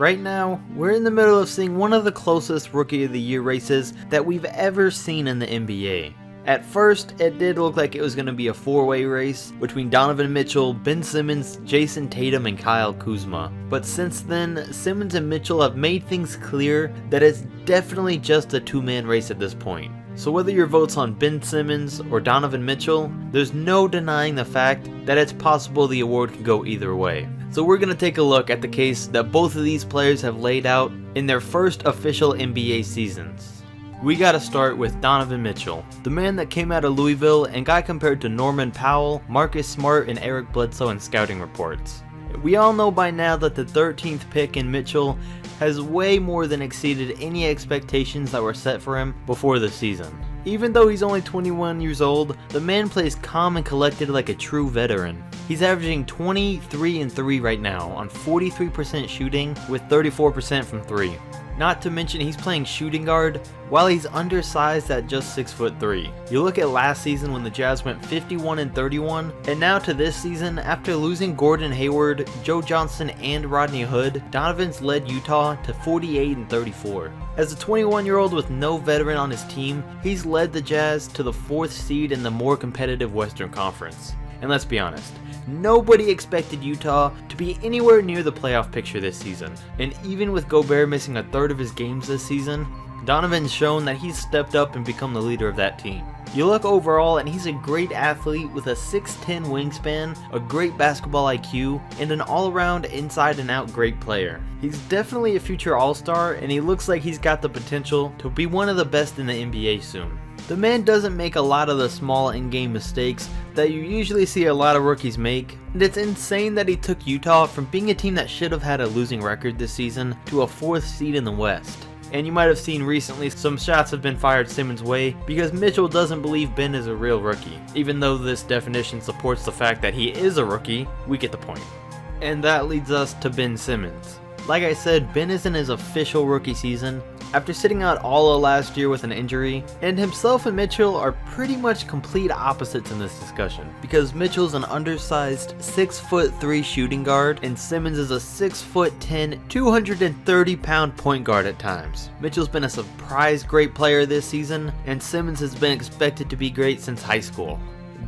Right now, we're in the middle of seeing one of the closest Rookie of the Year races that we've ever seen in the NBA. At first, it did look like it was going to be a four-way race between Donovan Mitchell, Ben Simmons, Jason Tatum, and Kyle Kuzma. But since then, Simmons and Mitchell have made things clear that it's definitely just a two-man race at this point. So whether your vote's on Ben Simmons or Donovan Mitchell, there's no denying the fact that it's possible the award could go either way. So we're going to take a look at the case that both of these players have laid out in their first official NBA seasons. We gotta start with Donovan Mitchell, the man that came out of Louisville and got compared to Norman Powell, Marcus Smart, and Eric Bledsoe in scouting reports. We all know by now that the 13th pick in Mitchell has way more than exceeded any expectations that were set for him before the season. Even though he's only 21 years old, the man plays calm and collected like a true veteran. He's averaging 23-3 right now on 43% shooting with 34% from 3. Not to mention he's playing shooting guard while he's undersized at just 6'3". You look at last season when the Jazz went 51-31, and now to this season, after losing Gordon Hayward, Joe Johnson, and Rodney Hood, Donovan's led Utah to 48-34. As a 21-year-old with no veteran on his team, he's led the Jazz to the 4th seed in the more competitive Western Conference. And let's be honest, nobody expected Utah to be anywhere near the playoff picture this season. And even with Gobert missing a third of his games this season, Donovan's shown that he's stepped up and become the leader of that team. You look overall and he's a great athlete with a 6'10 wingspan, a great basketball IQ, and an all-around inside and out great player. He's definitely a future all-star and he looks like he's got the potential to be one of the best in the NBA soon. The man doesn't make a lot of the small in-game mistakes that you usually see a lot of rookies make, and it's insane that he took Utah from being a team that should have had a losing record this season to a 4th seed in the West. And you might have seen recently some shots have been fired Simmons' way because Mitchell doesn't believe Ben is a real rookie. Even though this definition supports the fact that he is a rookie, we get the point. And that leads us to Ben Simmons. Like I said, Ben is in his official rookie season after sitting out all of last year with an injury, and himself and Mitchell are pretty much complete opposites in this discussion, because Mitchell's an undersized 6'3" shooting guard, and Simmons is a 6'10", 230-pound point guard at times. Mitchell's been a surprise great player this season, and Simmons has been expected to be great since high school.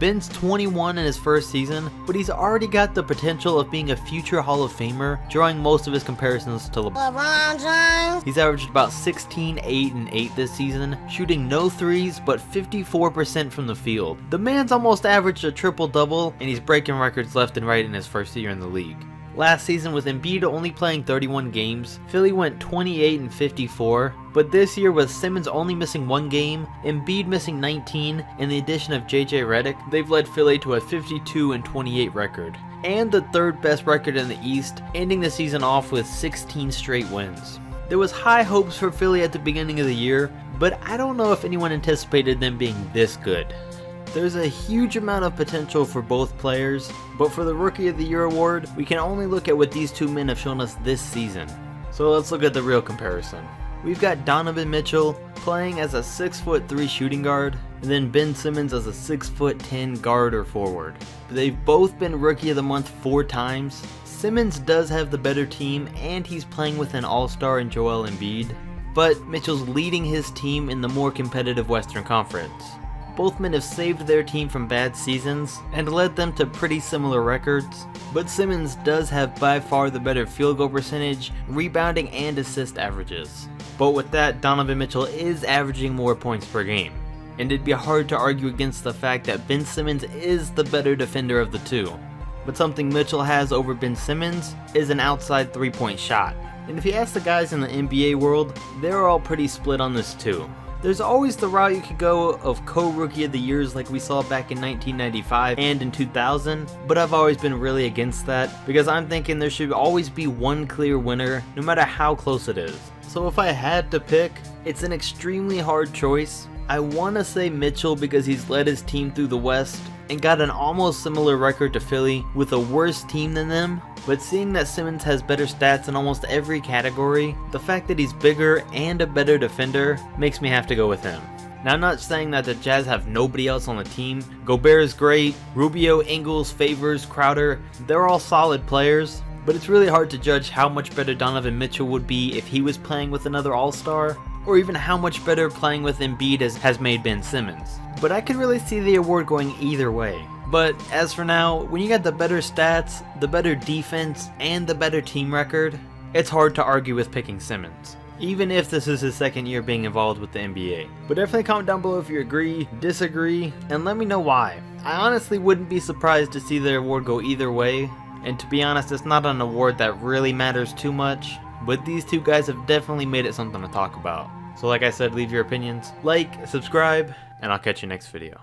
Ben's 21 in his first season, but he's already got the potential of being a future Hall of Famer, drawing most of his comparisons to LeBron James. He's averaged about 16, 8, and 8 this season, shooting no threes but 54% from the field. The man's almost averaged a triple-double, and he's breaking records left and right in his first year in the league. Last season, with Embiid only playing 31 games, Philly went 28-54, but this year with Simmons only missing 1 game, Embiid missing 19, and the addition of JJ Redick, they've led Philly to a 52-28 record, and the 3rd best record in the East, ending the season off with 16 straight wins. There was high hopes for Philly at the beginning of the year, but I don't know if anyone anticipated them being this good. There's a huge amount of potential for both players, but for the Rookie of the Year award, we can only look at what these two men have shown us this season. So let's look at the real comparison. We've got Donovan Mitchell playing as a 6'3" shooting guard, and then Ben Simmons as a 6'10" guard or forward. They've both been Rookie of the Month 4 times. Simmons does have the better team, and he's playing with an all-star in Joel Embiid, but Mitchell's leading his team in the more competitive Western Conference. Both men have saved their team from bad seasons and led them to pretty similar records, but Simmons does have by far the better field goal percentage, rebounding, and assist averages. But with that, Donovan Mitchell is averaging more points per game, and it'd be hard to argue against the fact that Ben Simmons is the better defender of the two. But something Mitchell has over Ben Simmons is an outside 3-point shot. And if you ask the guys in the NBA world, they're all pretty split on this too. There's always the route you could go of co-rookie of the years like we saw back in 1995 and in 2000, but I've always been really against that because I'm thinking there should always be one clear winner no matter how close it is. So if I had to pick, it's an extremely hard choice. I want to say Mitchell because he's led his team through the West and got an almost similar record to Philly with a worse team than them, but seeing that Simmons has better stats in almost every category, the fact that he's bigger and a better defender makes me have to go with him. Now, I'm not saying that the Jazz have nobody else on the team. Gobert is great, Rubio, Ingles, Favors, Crowder, they're all solid players, but it's really hard to judge how much better Donovan Mitchell would be if he was playing with another All-Star, or even how much better playing with Embiid has made Ben Simmons. But I could really see the award going either way. But as for now, when you got the better stats, the better defense, and the better team record, it's hard to argue with picking Simmons, even if this is his second year being involved with the NBA. But definitely comment down below if you agree, disagree, and let me know why. I honestly wouldn't be surprised to see the award go either way, and to be honest, it's not an award that really matters too much, but these two guys have definitely made it something to talk about. So like I said, leave your opinions, like, subscribe, and I'll catch you next video.